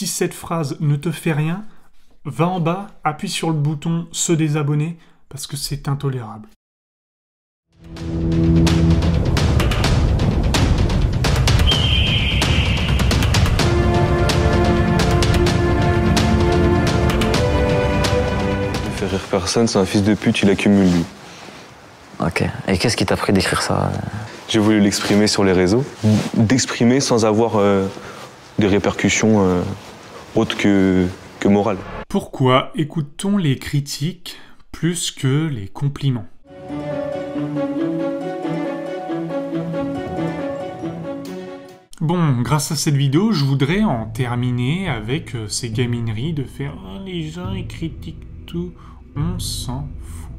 Si cette phrase ne te fait rien, va en bas, appuie sur le bouton se désabonner, parce que c'est intolérable. Ne fait rire personne, c'est un fils de pute, il accumule lui. Ok. Et qu'est-ce qui t'a pris d'écrire ça? J'ai voulu l'exprimer sur les réseaux, d'exprimer sans avoir des répercussions autres que morales. Pourquoi écoute-t-on les critiques plus que les compliments? Bon, grâce à cette vidéo, je voudrais en terminer avec ces gamineries de faire « Oh, les gens ils critiquent tout », on s'en fout.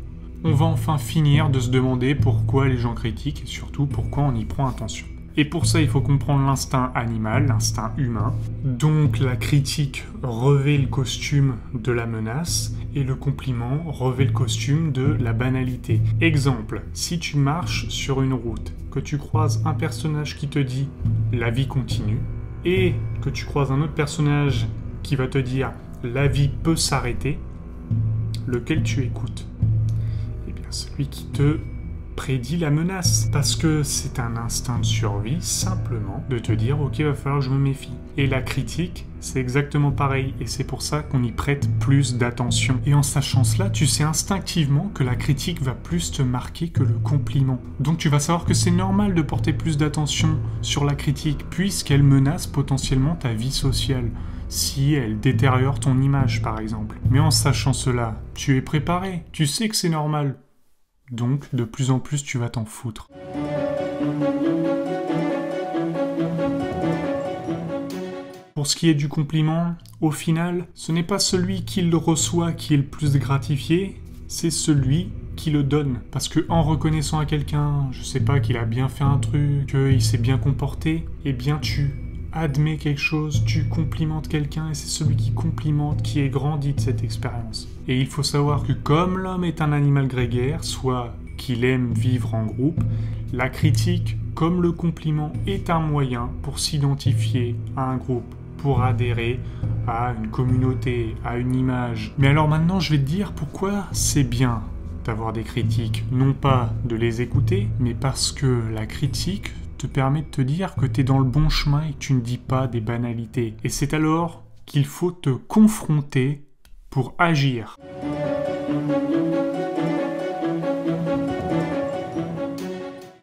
On va enfin finir de se demander pourquoi les gens critiquent et surtout pourquoi on y prend attention. Et pour ça, il faut comprendre l'instinct animal, l'instinct humain. Donc la critique revêt le costume de la menace et le compliment revêt le costume de la banalité. Exemple, si tu marches sur une route, que tu croises un personnage qui te dit « la vie continue » et que tu croises un autre personnage qui va te dire « la vie peut s'arrêter », lequel tu écoutes? Eh bien, celui qui te prédit la menace, parce que c'est un instinct de survie simplement de te dire ok, va falloir que je me méfie. Et la critique, c'est exactement pareil, et c'est pour ça qu'on y prête plus d'attention. Et en sachant cela, tu sais instinctivement que la critique va plus te marquer que le compliment. Donc tu vas savoir que c'est normal de porter plus d'attention sur la critique, puisqu'elle menace potentiellement ta vie sociale, si elle détériore ton image par exemple. Mais en sachant cela, tu es préparé, tu sais que c'est normal. Donc, de plus en plus, tu vas t'en foutre. Pour ce qui est du compliment, au final, ce n'est pas celui qui le reçoit qui est le plus gratifié, c'est celui qui le donne. Parce que en reconnaissant à quelqu'un, je sais pas, qu'il a bien fait un truc, qu'il s'est bien comporté, eh bien tu admets quelque chose, tu complimentes quelqu'un et c'est celui qui complimente qui est grandi de cette expérience. Et il faut savoir que comme l'homme est un animal grégaire, soit qu'il aime vivre en groupe, la critique, comme le compliment, est un moyen pour s'identifier à un groupe, pour adhérer à une communauté, à une image. Mais alors maintenant, je vais te dire pourquoi c'est bien d'avoir des critiques. Non pas de les écouter, mais parce que la critique te permet de te dire que tu es dans le bon chemin et que tu ne dis pas des banalités. Et c'est alors qu'il faut te confronter pour agir.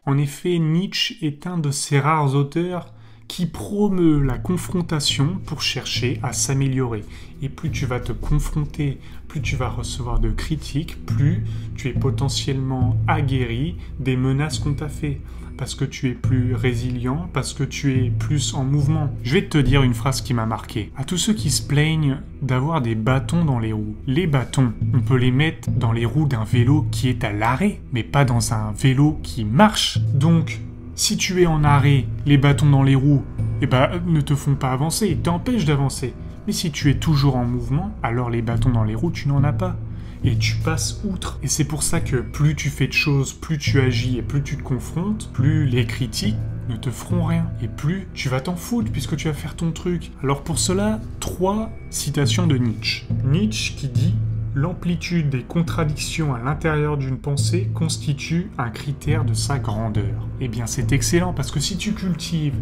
En effet, Nietzsche est un de ces rares auteurs qui promeut la confrontation pour chercher à s'améliorer. Et plus tu vas te confronter, plus tu vas recevoir de critiques, plus tu es potentiellement aguerri des menaces qu'on t'a fait. Parce que tu es plus résilient, parce que tu es plus en mouvement. Je vais te dire une phrase qui m'a marqué. À tous ceux qui se plaignent d'avoir des bâtons dans les roues. Les bâtons, on peut les mettre dans les roues d'un vélo qui est à l'arrêt, mais pas dans un vélo qui marche. Donc, si tu es en arrêt, les bâtons dans les roues, eh ben, ne te font pas avancer, ils t'empêchent d'avancer. Mais si tu es toujours en mouvement, alors les bâtons dans les roues, tu n'en as pas. Et tu passes outre. Et c'est pour ça que plus tu fais de choses, plus tu agis et plus tu te confrontes, plus les critiques ne te feront rien. Et plus tu vas t'en foutre puisque tu vas faire ton truc. Alors pour cela, 3 citations de Nietzsche. Nietzsche qui dit « L'amplitude des contradictions à l'intérieur d'une pensée constitue un critère de sa grandeur. » Eh bien c'est excellent parce que si tu cultives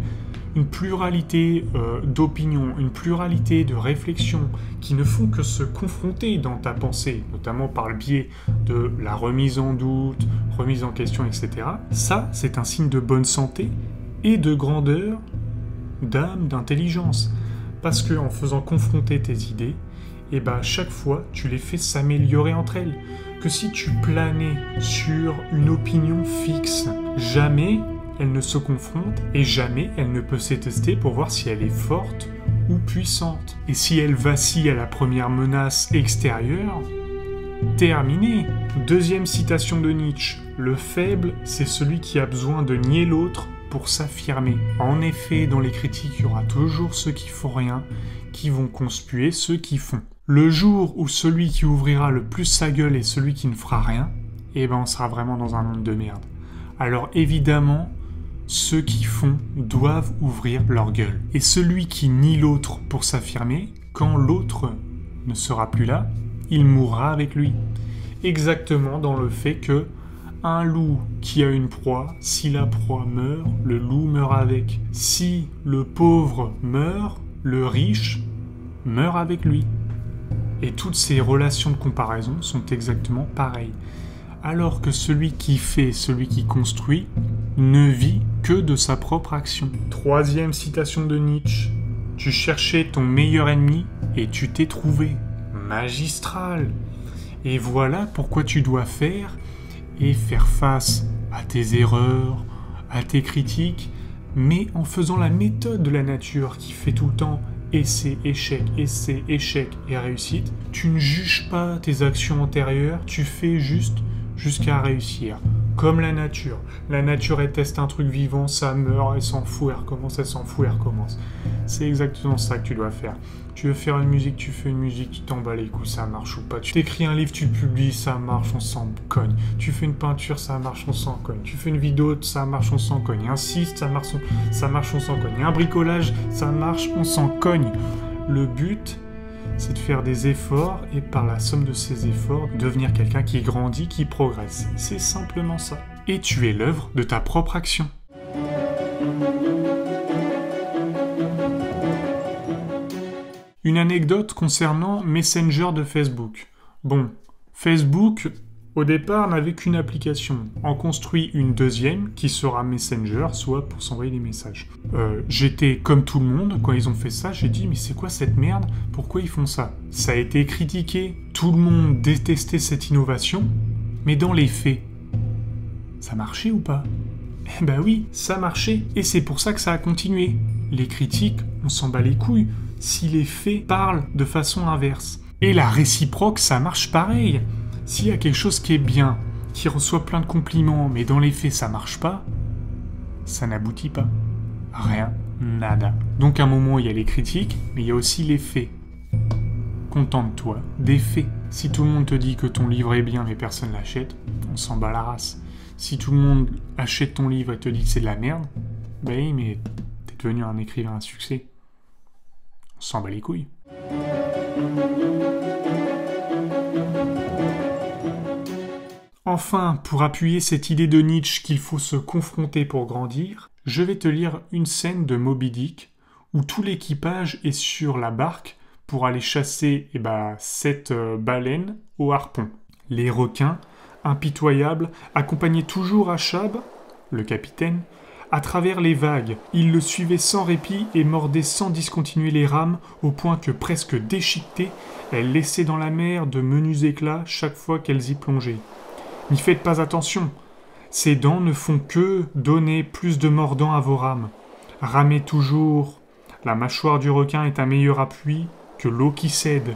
une pluralité d'opinions, une pluralité de réflexions qui ne font que se confronter dans ta pensée, notamment par le biais de la remise en doute, remise en question, etc. Ça, c'est un signe de bonne santé et de grandeur d'âme, d'intelligence. Parce qu'en faisant confronter tes idées, et ben, chaque fois, tu les fais s'améliorer entre elles. Que si tu planais sur une opinion fixe, jamais elle ne se confronte et jamais elle ne peut s'étester pour voir si elle est forte ou puissante. Et si elle vacille à la première menace extérieure, terminé. Deuxième citation de Nietzsche. Le faible, c'est celui qui a besoin de nier l'autre pour s'affirmer. En effet, dans les critiques, il y aura toujours ceux qui font rien, qui vont conspuer ceux qui font. Le jour où celui qui ouvrira le plus sa gueule est celui qui ne fera rien, eh ben on sera vraiment dans un monde de merde. Alors évidemment, ceux qui font doivent ouvrir leur gueule. Et celui qui nie l'autre pour s'affirmer, quand l'autre ne sera plus là, il mourra avec lui. Exactement dans le fait que un loup qui a une proie, si la proie meurt, le loup meurt avec. Si le pauvre meurt, le riche meurt avec lui. Et toutes ces relations de comparaison sont exactement pareilles. Alors que celui qui fait, celui qui construit, ne vit que de sa propre action. Troisième citation de Nietzsche. Tu cherchais ton meilleur ennemi et tu t'es trouvé. Magistral. Et voilà pourquoi tu dois faire et faire face à tes erreurs, à tes critiques, mais en faisant la méthode de la nature qui fait tout le temps essai, échec et réussite. Tu ne juges pas tes actions antérieures, tu fais juste jusqu'à réussir. Comme la nature. La nature, elle teste un truc vivant, ça meurt, elle s'en fout, elle recommence, elle s'en fout, elle recommence. C'est exactement ça que tu dois faire. Tu veux faire une musique, tu fais une musique, tu t'en bats les couilles, ça marche ou pas. Tu t'écris un livre, tu le publies, ça marche, on s'en cogne. Tu fais une peinture, ça marche, on s'en cogne. Tu fais une vidéo, ça marche, on s'en cogne. Un site, ça marche, on s'en cogne. Un bricolage, ça marche, on s'en cogne. Le but, c'est de faire des efforts et par la somme de ces efforts, devenir quelqu'un qui grandit, qui progresse. C'est simplement ça. Et tu es l'œuvre de ta propre action. Une anecdote concernant Messenger de Facebook. Bon, Facebook, au départ, n'avait qu'une application. On construit une deuxième qui sera Messenger, soit pour s'envoyer des messages. J'étais comme tout le monde, quand ils ont fait ça, j'ai dit « Mais c'est quoi cette merde? Pourquoi ils font ça ?» Ça a été critiqué, tout le monde détestait cette innovation, mais dans les faits, ça marchait ou pas? Eh ben oui, ça marchait, et c'est pour ça que ça a continué. Les critiques, on s'en bat les couilles, si les faits parlent de façon inverse. Et la réciproque, ça marche pareil. S'il y a quelque chose qui est bien, qui reçoit plein de compliments, mais dans les faits ça marche pas, ça n'aboutit pas. Rien, nada. Donc à un moment il y a les critiques, mais il y a aussi les faits. Contente-toi des faits. Si tout le monde te dit que ton livre est bien mais personne l'achète, on s'en bat la race. Si tout le monde achète ton livre et te dit que c'est de la merde, ben oui, mais t'es devenu un écrivain à succès. On s'en bat les couilles. Enfin, pour appuyer cette idée de Nietzsche qu'il faut se confronter pour grandir, je vais te lire une scène de Moby Dick où tout l'équipage est sur la barque pour aller chasser 7 baleines au harpon. Les requins, impitoyables, accompagnaient toujours Achab, le capitaine, à travers les vagues. Ils le suivaient sans répit et mordaient sans discontinuer les rames au point que, presque déchiquetées, elles laissaient dans la mer de menus éclats chaque fois qu'elles y plongeaient. N'y faites pas attention, ces dents ne font que donner plus de mordants à vos rames. Ramez toujours, la mâchoire du requin est un meilleur appui que l'eau qui cède.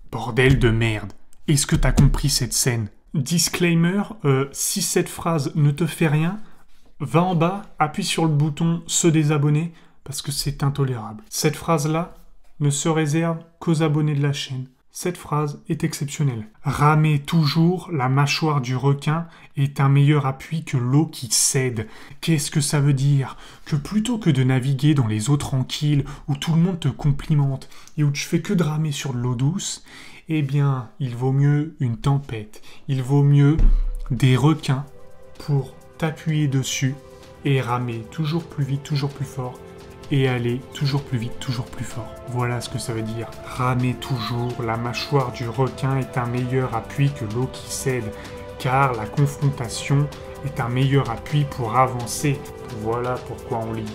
Bordel de merde, est-ce que t'as compris cette scène? Disclaimer, si cette phrase ne te fait rien, va en bas, appuie sur le bouton « Se désabonner » parce que c'est intolérable. Cette phrase-là ne se réserve qu'aux abonnés de la chaîne. Cette phrase est exceptionnelle. Ramer toujours, la mâchoire du requin est un meilleur appui que l'eau qui cède. Qu'est-ce que ça veut dire? Que plutôt que de naviguer dans les eaux tranquilles où tout le monde te complimente et où tu fais que de ramer sur de l'eau douce, eh bien, il vaut mieux une tempête. Il vaut mieux des requins pour t'appuyer dessus et ramer toujours plus vite, toujours plus fort. Et aller toujours plus vite, toujours plus fort. Voilà ce que ça veut dire. Ramer toujours, la mâchoire du requin est un meilleur appui que l'eau qui cède, car la confrontation est un meilleur appui pour avancer. Voilà pourquoi on lit.